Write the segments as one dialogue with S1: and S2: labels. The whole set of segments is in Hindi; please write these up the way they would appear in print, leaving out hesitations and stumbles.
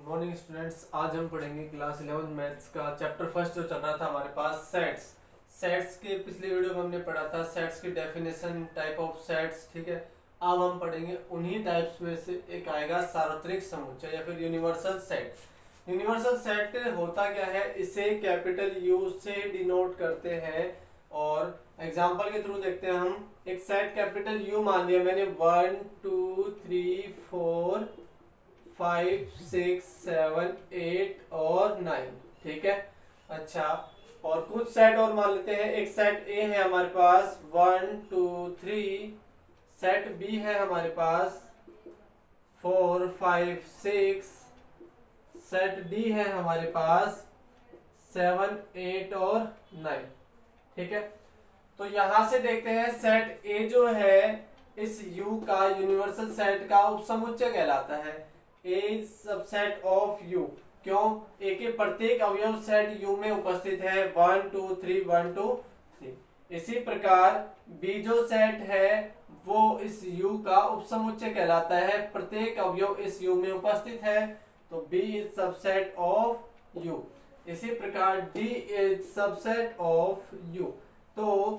S1: मॉर्निंग स्टूडेंट्स, आज हम पढ़ेंगे क्लास 11 मैथ्स का चैप्टर फर्स्ट जो चल रहा था हमारे पास सेट्स। सेट्स के पिछले वीडियो में हमने पढ़ा था सेट्स की डेफिनेशन, टाइप ऑफ सेट्स। ठीक है, अब हम पढ़ेंगे उन्हीं टाइप्स में से एक आएगा सार्वत्रिक समुच्चय या फिर यूनिवर्सल सेट। यूनिवर्सल सेट होता क्या है, इसे कैपिटल यू से डिनोट करते हैं और एग्जांपल के थ्रू देखते हैं। हम एक सेट कैपिटल यू मान लिया मैंने, 1 2 3 4 5 6 7 8 और 9। ठीक है, अच्छा, और कुछ सेट और मान लेते हैं। एक सेट ए है हमारे पास 1 2 3, सेट बी है हमारे पास 4 5 6, सेट डी है हमारे पास 7 8 और 9। ठीक है, तो यहां से देखते हैं सेट ए जो है इस यू का यूनिवर्सल सेट का उपसमुच्चय कहलाता है। ए सबसेट ऑफ यू, क्यों? ए के प्रत्येक अवयव सेट यू में उपस्थित है, 1 2 3 1 2 3। इसी प्रकार बी जो सेट है वो इस यू का उपसमुच्चय कहलाता है, प्रत्येक अवयव इस यू में उपस्थित है, तो B is subset of U. इसी प्रकार D is subset of U. तो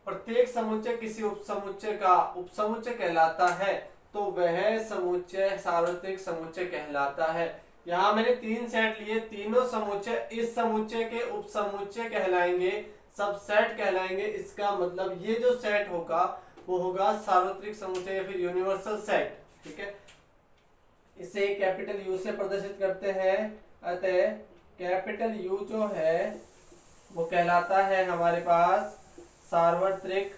S1: प्रत्येक समुच्चय किसी उपसमुच्चय का उपसमुच्चय कहलाता है, तो वह समुच्चय सार्वत्रिक समुच्चय कहलाता है। यहाँ मैंने तीन सेट लिए, तीनों समुच्चय इस समुच्चय के उपसमुच्चय कहलाएंगे, सबसेट कहलाएंगे। इसका मतलब ये जो सेट होगा वो होगा सार्वत्रिक समुच्चय या फिर यूनिवर्सल सेट। ठीक है, इसे कैपिटल यू से प्रदर्शित करते हैं। अतः कैपिटल यू जो है वो कहलाता है हमारे पास सार्वत्रिक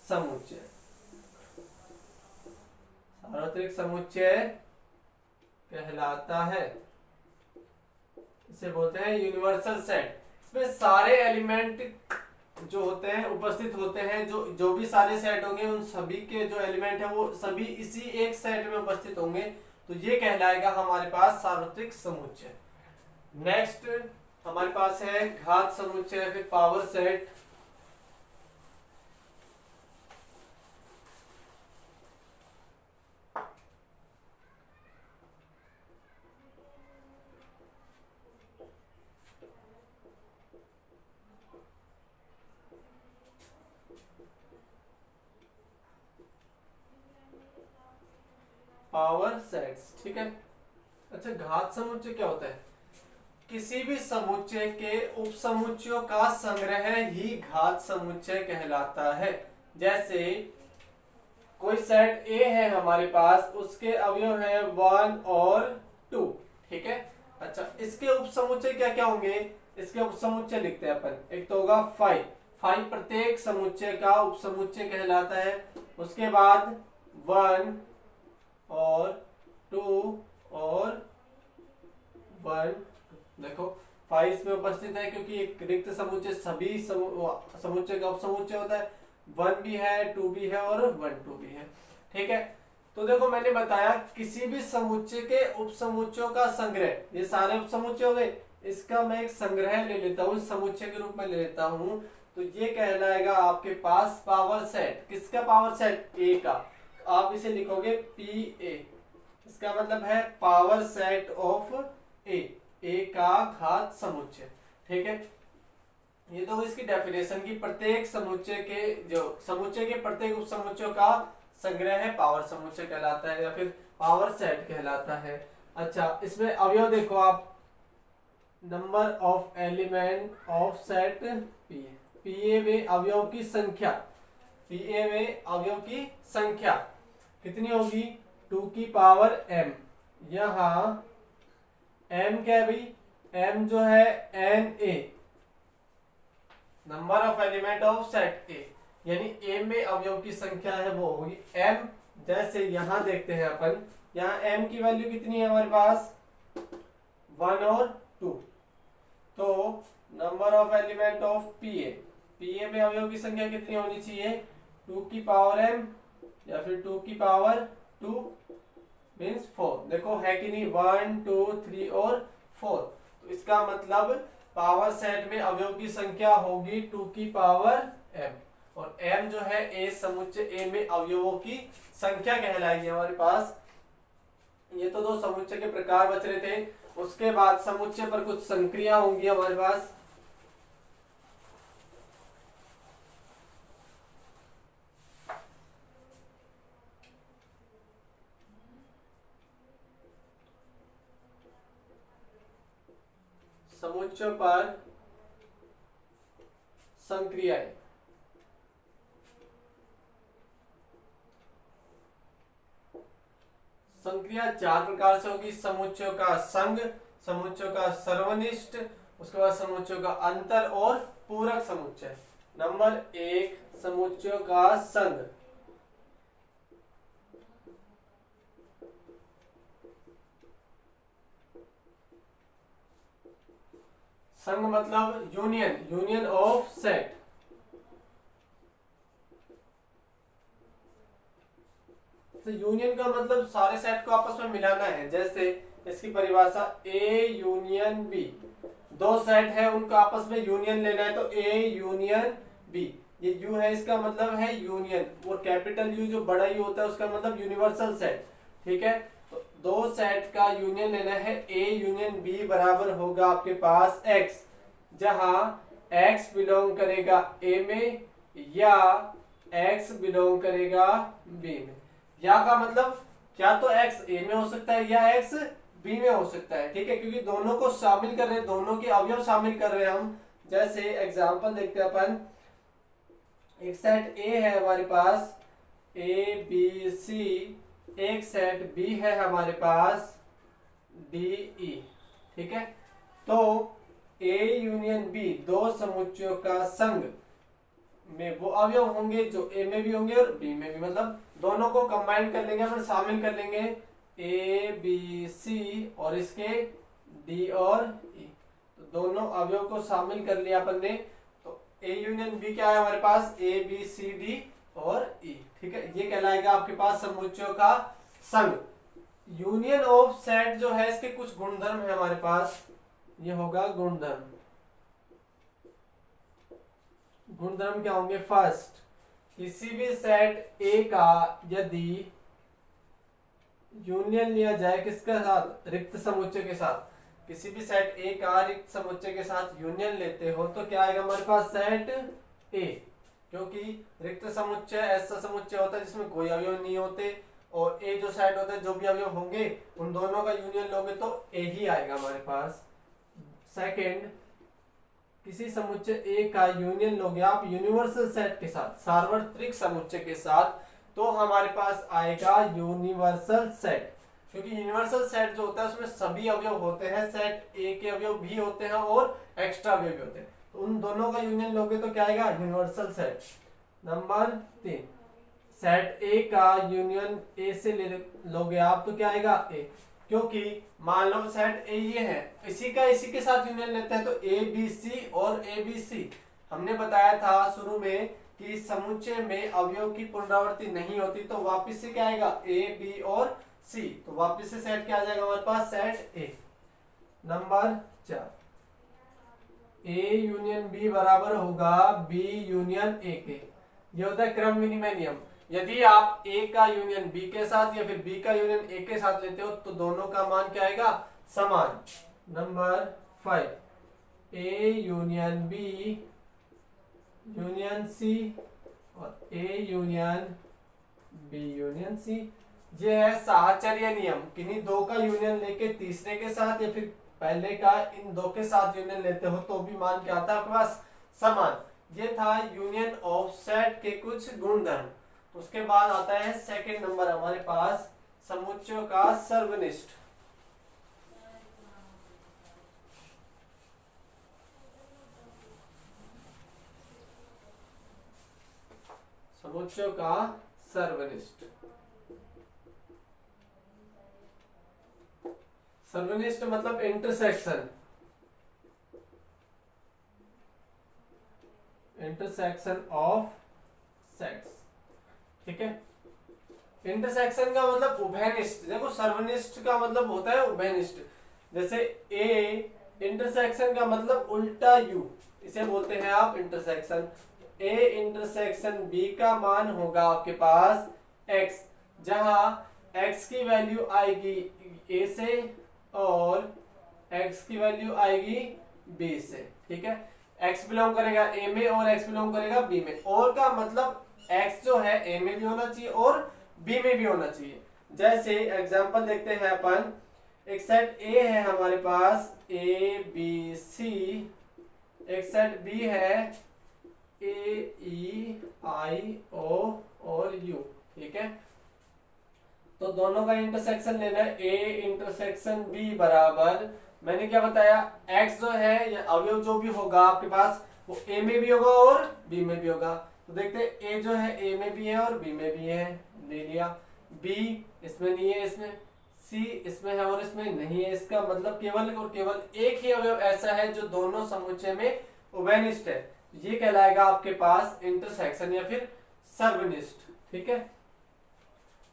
S1: समुच्चय। सार्वत्रिक समुच्चय कहलाता है, इसे बोलते हैं यूनिवर्सल सेट। इसमें सारे एलिमेंट जो होते हैं उपस्थित होते हैं, जो भी सारे सेट होंगे उन सभी के जो एलिमेंट है वो सभी इसी एक सेट में उपस्थित होंगे, तो ये कहलाएगा हमारे पास सार्वत्रिक समुच्चय। नेक्स्ट हमारे पास है घात समुच्चय या फिर पावर सेट। पावर सेट्स, ठीक है। अच्छा, घात समुच्चय क्या होता है? किसी भी समुच्चय के उपसमुच्चयों का संग्रह ही घात समुच्चय कहलाता है। जैसे कोई सेट ए है हमारे पास, उसके अवयव है 1 और 2। ठीक है, अच्छा, इसके उपसमुच्चय क्या क्या होंगे? इसके उपसमुच्चय लिखते हैं अपन। एक तो होगा 5 प्रत्येक समुच्चय का उपसमुच्चय कहलाता है। उसके बाद 1 और 2 और 1। देखो 5 इसमें उपस्थित है क्योंकि एक रिक्त समुच्चय सभी समुच्चय का उपसमुच्चय होता है। 1 भी है, 2 भी है और 1 2 भी है। ठीक है, तो देखो मैंने बताया किसी भी समुच्चय के उपसमुच्चयों का संग्रह, ये सारे उपसमुच्चय हो गए, इसका मैं एक संग्रह ले लेता हूँ, समुच्चय के रूप में ले लेता हूँ, तो ये कहलाएगा आपके पास पावर सेट। किसका पावर सेट? ए का। आप इसे लिखोगे पी ए, इसका मतलब है पावर सेट ऑफ ए का घात समुच्चय। ठीक है, ये तो इसकी डेफिनेशन की प्रत्येक समुच्चय के जो समुच्चय के प्रत्येक उपसमुच्चयों का संग्रह है पावर समुच्चय कहलाता है या फिर पावर सेट कहलाता है। अच्छा, इसमें अवयव देखो आप, number of element of set P A में अवयव की संख्या, पीए में अवयव की संख्या कितनी होगी? 2 की पावर m। यहां m क्या है भाई? m जो है n a, number of element of set ए, यानी a में अवयव की संख्या है वो होगी m। जैसे यहां देखते हैं अपन, यहां m की वैल्यू कितनी है हमारे पास? 1 और 2। तो नंबर ऑफ एलिमेंट ऑफ पीए में अवयव की संख्या कितनी होनी चाहिए? 2 की पावर m या फिर 2 की पावर 2 मीन्स 4। देखो है कि नहीं, 1 2 3 और 4। तो इसका मतलब पावर सेट में अवयव की संख्या होगी 2 की पावर m, और m जो है ए समुच्चय ए में अवयवों की संख्या कहलाएगी हमारे पास। ये तो दो समुच्चय के प्रकार बच रहे थे। उसके बाद समुच्चय पर कुछ संक्रिया होंगी हमारे पास। समुच्चय पर संक्रियाएं। संक्रिया चार प्रकार से होगी। समुच्चयों का संघ, समुच्चयों का सर्वनिष्ठ, उसके बाद समुच्चयों का अंतर और पूरक समुच्चय। नंबर 1, समुच्चयों का संघ। संघ मतलब यूनियन, यूनियन ऑफ सेट। तो यूनियन का मतलब सारे सेट को आपस में मिलाना है। जैसे इसकी परिभाषा ए यूनियन बी, दो सेट है उनका आपस में यूनियन लेना है तो ए यूनियन बी। ये यू है इसका मतलब है यूनियन, और कैपिटल यू जो बड़ा यू होता है उसका मतलब यूनिवर्सल सेट। ठीक है, तो दो सेट का यूनियन लेना है। ए यूनियन बी बराबर होगा आपके पास एक्स, जहां एक्स बिलोंग करेगा ए में या एक्स बिलोंग करेगा बी में। या का मतलब क्या तो एक्स ए में हो सकता है या एक्स बी में हो सकता है। ठीक है, क्योंकि दोनों को शामिल कर रहे हैं, दोनों के अवयव शामिल कर रहे हैं हम। जैसे एग्जांपल देखते हैं अपन, एक सेट ए है हमारे पास ए बी सी, एक सेट बी है हमारे पास डी ई। ठीक है, तो ए यूनियन बी दो समुच्चयों का संघ में वो अवयव होंगे जो ए में भी होंगे और बी में भी, मतलब दोनों को कंबाइन कर लेंगे, फिर शामिल कर लेंगे ए बी सी और इसके डी और ई। तो दोनों अवयव को शामिल कर लिया अपन ने, तो ए यूनियन बी क्या है हमारे पास, ए बी सी डी और ई। ठीक है, ये कहलाएगा आपके पास समुच्चयों का संघ। यूनियन ऑफ सेट जो है इसके कुछ गुणधर्म है हमारे पास, ये होगा गुणधर्म। गुणधर्म क्या होंगे, फर्स्ट, किसी भी सेट ए का यदि यूनियन लिया जाए किसके साथ, रिक्त समुच्चय के साथ, किसी भी सेट ए का रिक्त समुच्चय के साथ यूनियन लेते हो तो क्या आएगा हमारे पास, सेट ए। क्योंकि रिक्त समुच्चय ऐसा समुच्चय होता है जिसमें कोई अवयव नहीं होते, और ए जो सेट होता है जो भी अवयव होंगे उन दोनों का यूनियन लोगे तो ए ही आएगा हमारे पास। सेकेंड, किसी समुच्चय ए का यूनियन लोगे आप यूनिवर्सल सेट के साथ, सार्वत्रिक समुच्चय के साथ, तो हमारे पास आएगा यूनिवर्सल सेट। क्योंकि यूनिवर्सल सेट जो होता है उसमें सभी अवयव होते हैं, सेट ए के अवयव भी होते हैं और एक्स्ट्रा अवयव भी होते हैं, तो उन दोनों का यूनियन लोगे तो क्या आएगा, यूनिवर्सल सेट। नंबर 3, सेट ए का यूनियन ए से ले लोगे आप तो क्या आएगा, ए। क्योंकि मान लो सेट ए ये है, इसी का इसी के साथ यूनियन लेते हैं तो ए बी सी और ए बी सी। हमने बताया था शुरू में कि समुच्चय में अवयव की पुनरावृत्ति नहीं होती, तो वापस से क्या आएगा, ए बी और सी, तो वापस से सेट क्या आ जाएगा हमारे पास, set A. Number 4, A union B बराबर होगा बी यूनियन ए के। ये होता है क्रम विनिमय नियम। यदि आप ए का यूनियन बी के साथ या फिर बी का यूनियन ए के साथ लेते हो तो दोनों का मान क्या आएगा, समान। Number 5, A union B union C और A union B union C. ये है साहचर्य नियम, किन्हीं दो का यूनियन लेके तीसरे के साथ या फिर पहले का इन दो के साथ यूनियन लेते हो तो भी मान क्या आता है आपके पास, समान। ये था यूनियन ऑफ सेट के कुछ गुणधर्म। उसके बाद आता है सेकंड नंबर हमारे पास, समुच्चयों का सर्वनिष्ठ। समुच्चयों का सर्वनिष्ठ। सर्वनिष्ठ मतलब इंटरसेक्शन, इंटरसेक्शन ऑफ सेट्स। ठीक है, इंटरसेक्शन का मतलब उभयनिष्ठ। देखो सर्वनिष्ठ का मतलब होता है उभयनिष्ठ। जैसे ए इंटरसेक्शन का मतलब उल्टा यू, इसे बोलते हैं आप इंटरसेक्शन। ए इंटरसेक्शन बी का मान होगा आपके पास एक्स, जहां x की वैल्यू आएगी a से और x की वैल्यू आएगी b से, ठीक है। x बिलोंग करेगा a में और x बिलोंग करेगा b में। और का मतलब x जो है a में भी होना चाहिए और b में भी होना चाहिए। जैसे एग्जांपल देखते हैं अपन, एक सेट a है हमारे पास a b c, एक सेट b है a e i o और u, ठीक है। तो दोनों का इंटरसेक्शन लेना है, a इंटरसेक्शन b बराबर, मैंने क्या बताया, x जो है या अवयव जो भी होगा आपके पास वो a में भी होगा और b में भी होगा। तो देखते हैं a जो है a में भी है और b में भी है, ले लिया। b इसमें नहीं है, इसमें c इसमें है और इसमें नहीं है। इसका मतलब केवल और केवल एक ही अवयव ऐसा है जो दोनों समुच्चय में उभयनिष्ठ है, ये कहलाएगा आपके पास इंटरसेक्शन या फिर सर्वनिष्ठ, ठीक है।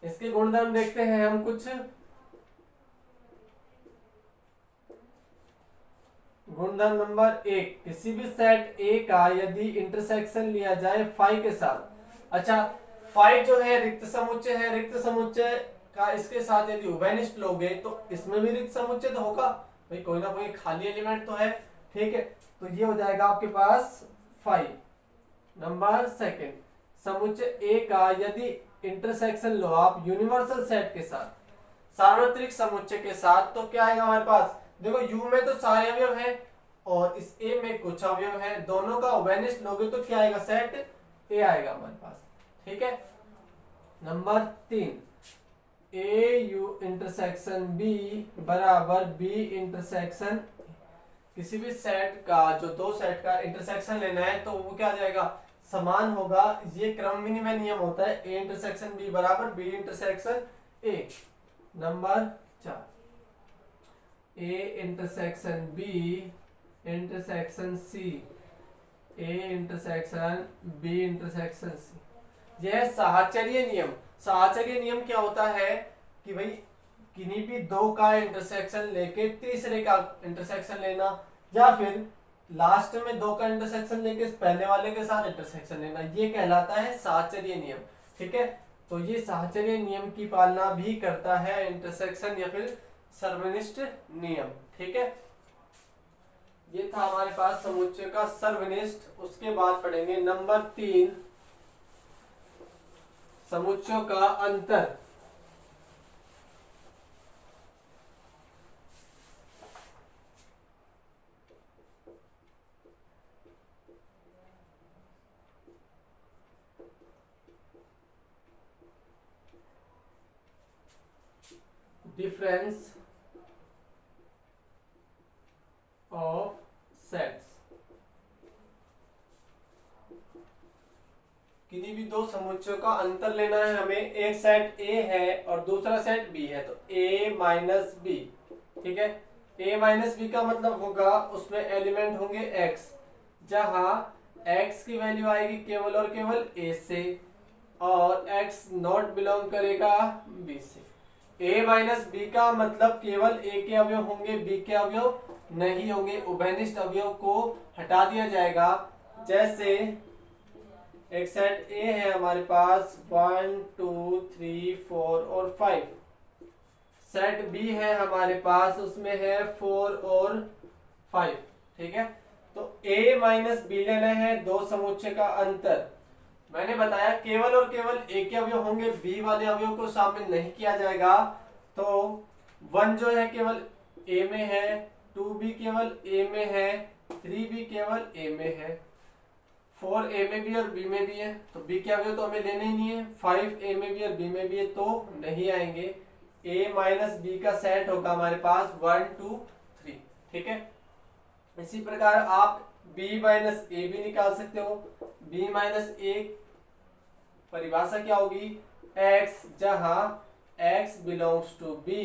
S1: इसके गुणधर्म देखते हैं हम कुछ। गुणधर्म नंबर 1, किसी भी सेट A का यदि इंटरसेक्शन लिया जाए फाई के साथ, अच्छा फाई जो है रिक्त समुच्चय है, रिक्त समुच्चय का इसके साथ यदि उभयनिष्ठ लोगे तो इसमें भी रिक्त समुच्चय तो होगा भाई, कोई ना कोई खाली एलिमेंट तो है, ठीक है। तो ये हो जाएगा आपके पास फाई। नंबर 2, समुच्चय A का यदि इंटरसेक्शन लो आप यूनिवर्सल सेट के साथ, सार्वत्रिक समुच्चय के साथ, तो क्या आएगा हमारे पास, देखो U में तो सारे अवयव हैं और इस A में कुछ अवयव हैं, दोनों का उभयनिष्ठ लोगे तो क्या आएगा, सेट A आएगा हमारे पास, ठीक है। Number 3, A U intersection B बराबर B इंटरसेक्शन, किसी भी सेट का जो दो सेट का इंटरसेक्शन लेना है तो वो क्या आ जाएगा, समान होगा। ये क्रम विनिमय नियम होता है, A इंटरसेक्शन B बराबर B intersection A। Number 4, A intersection B intersection C, A intersection B intersection C। यह साहचर्य नियम, साहचर्य नियम क्या होता है कि भाई किन्हीं भी दो का इंटरसेक्शन लेके तीसरे का इंटरसेक्शन लेना, या फिर लास्ट में दो का इंटरसेक्शन लेके पहले वाले के साथ इंटरसेक्शन लेना, ये कहलाता है साहचर्य नियम, ठीक है। तो ये साहचर्य नियम की पालना भी करता है इंटरसेक्शन या फिर सर्वनिष्ठ नियम, ठीक है। ये था हमारे पास समुच्चय का सर्वनिष्ठ। उसके बाद पढ़ेंगे नंबर 3, समुच्चयों का अंतर। डिफरेंस ऑफ सेट्स, किन्हीं भी दो समुच्चयों का अंतर लेना है हमें। एक सेट A है और दूसरा सेट B है, तो A माइनस B, ठीक है। A माइनस B का मतलब होगा उसमें एलिमेंट होंगे X, जहां X की वैल्यू आएगी केवल और केवल A से और X नॉट बिलोंग करेगा B से। A माइनस B का मतलब केवल A के अवयव होंगे, B के अवयव नहीं होंगे, उभयनिष्ठ अवयव को हटा दिया जाएगा। जैसे एक सेट A है हमारे पास 1 2 3 4 और 5, सेट B है हमारे पास उसमें है 4 और 5, ठीक है। तो A माइनस B लेना है, दो समुच्चय का अंतर। मैंने बताया केवल और केवल A के अवयव होंगे, B वाले अवयव को शामिल नहीं किया जाएगा। तो 1 जो है केवल A में है, 2B केवल A में है, 3B केवल A में है, 4 A में भी और B में भी है, तो B के अवयव तो हमें लेने ही नहीं है। 5 A में भी और B में भी है तो नहीं आएंगे। A माइनस B का सेट होगा हमारे पास 1 2 3, ठीक है। इसी प्रकार आप B माइनस A भी निकाल सकते हो। B माइनस A परिभाषा क्या होगी, X, जहां X बिलोंग्स टू B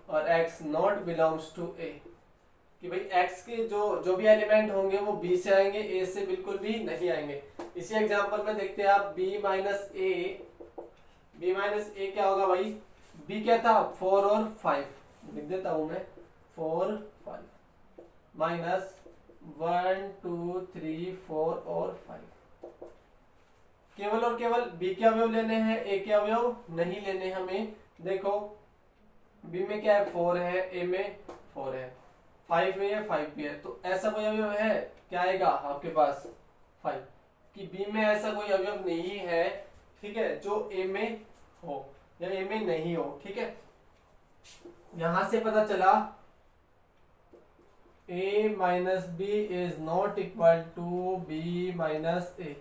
S1: और X not belongs to A, कि भाई X के जो भी एलिमेंट होंगे वो B से आएंगे, A से बिल्कुल भी नहीं आएंगे। इसी एग्जांपल में देखते हैं आप B माइनस A क्या होगा भाई, B क्या था 4 और 5, लिख देता हूं मैं 4 5 माइनस 1 2 3 4 और 5। केवल और केवल B के अवयव लेने हैं, A के अवयव नहीं लेने हमें। देखो बी में क्या है 4 है, ए में 4 है, 5 में है 5 भी है, तो ऐसा कोई अवयव है क्या आएगा आपके पास 5, कि बी में ऐसा कोई अवयव नहीं है, ठीक है, जो ए में हो या ए में नहीं हो, ठीक है। यहां से पता चला a minus B is not equal to B minus A.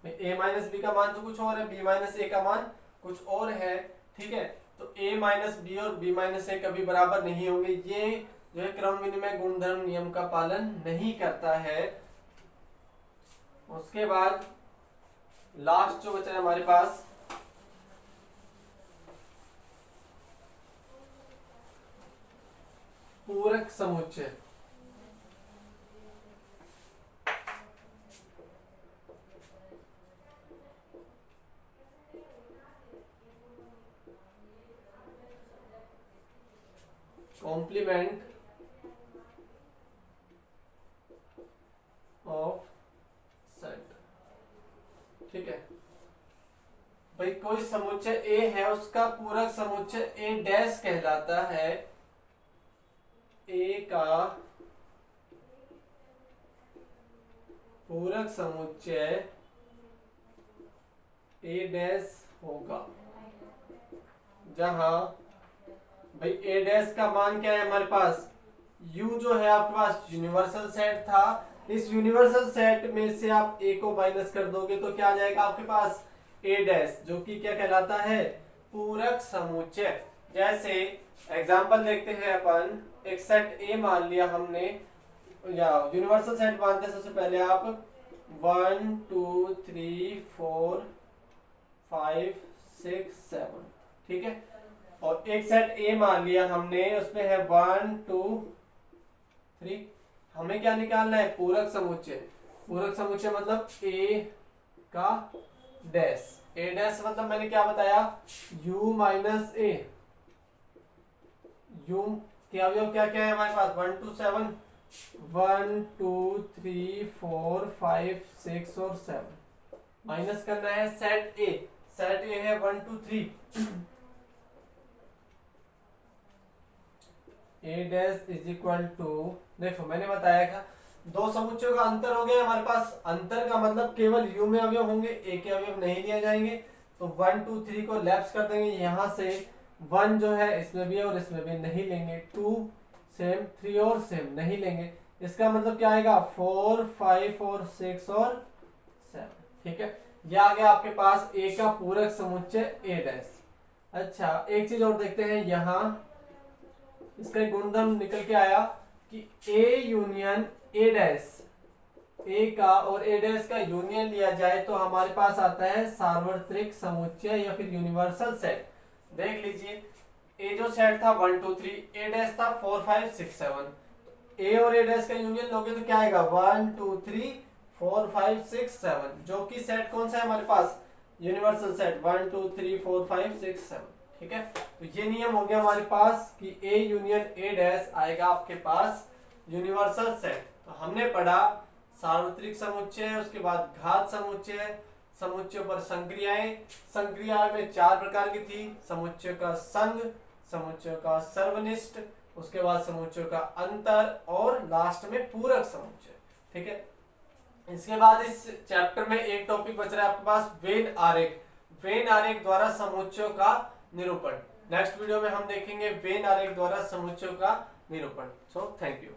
S1: A minus B का मान तो कुछ और है, बी माइनस ए का मान कुछ और है, ठीक है। तो a माइनस बी और b माइनस ए कभी बराबर नहीं होंगे, ये जो है क्रम विनिमय गुणधर्म नियम का पालन नहीं करता है। उसके बाद लास्ट जो बचा है हमारे पास, पूरक समुच्चय। कॉम्प्लीमेंट ऑफ सेट, ठीक है भाई। कोई समुच्चय ए है, उसका पूरक समुच्चय ए डैश कहलाता है। ए का पूरक समुच्चय ए डैश होगा, जहां भाई ए डैश का मान क्या है हमारे पास, u जो है आपके पास यूनिवर्सल सेट था, इस यूनिवर्सल सेट में से आप a को माइनस कर दोगे तो क्या आ जाएगा आपके पास a डैश, जो कि क्या कहलाता है पूरक समुच्चय। जैसे एग्जांपल देखते हैं अपन, एक सेट a मान लिया हमने, या यूनिवर्सल सेट मानते हैं सबसे पहले आप 1 2 3 4 5 6 7, ठीक है। और एक सेट ए मान लिया हमने, उसमें है 1 2 3, हमें क्या निकालना है पूरक समुच्चय। पूरक समुच्चय मतलब ए का डैश, ए डैश मतलब मैंने क्या बताया u माइनस ए, u के अवयव क्या क्या है हमारे पास 1 2 7, 1 2 3 4 5 6 और 7, माइनस करना है सेट ए, सेट ए है 1 2 3, ए डैश इज इक्वल टू, देखो मैंने बताया था दो समुच्चयों का अंतर हो गया हमारे पास, अंतर का मतलब केवल u में अवयव होंगे, a के अवयव नहीं लिए जाएंगे, तो 1 2 3 को लैप्स कर देंगे, यहाँ से 1 जो है इसमें भी और इसमें भी नहीं लेंगे, 2 सेम, 3 और सेम नहीं लेंगे, इसका मतलब क्या आएगा 4 5 और 6 और 7, ठीक है। यह आ गया आपके पास a का पूरक समुच्चय a डैश। अच्छा एक चीज और देखते हैं, यहाँ इसका एक गुणधर्म निकल के आया कि A union A dash, A का और A डैश का यूनियन लिया जाए तो हमारे पास आता है सार्वत्रिक समुच्चय या फिर यूनिवर्सल सेट। देख लीजिए A जो सेट था 1 2 3, A डैश था 4 5 6 7, A और A डैश का यूनियन लोगे तो क्या आएगा 1 2 3 4 5 6 7, जो कि सेट कौन सा है हमारे पास यूनिवर्सल सेट 1 2 3 4 5 6 7, ठीक है। तो ये नियम हो गया हमारे पास कि A यूनियन A डैश आएगा आपके पास यूनिवर्सल सेट। तो हमने पढ़ा सार्वत्रिक समुच्चय, उसके बाद घात समुच्चय, समुच्चयों पर संक्रियाएं, संक्रिया में 4 प्रकार की थी, समुच्चय का संघ, समुच्चय का सर्वनिष्ठ, उसके बाद समुच्चय का अंतर और लास्ट में पूरक समुच्चय, ठीक है। इसके बाद इस चैप्टर में एक टॉपिक बच रहा है आपके पास वेन आरेख, वेन आरेख द्वारा समुच्चयों का निरूपण। नेक्स्ट वीडियो में हम देखेंगे वेन आरेख द्वारा समुच्चयों का निरूपण। So thank you.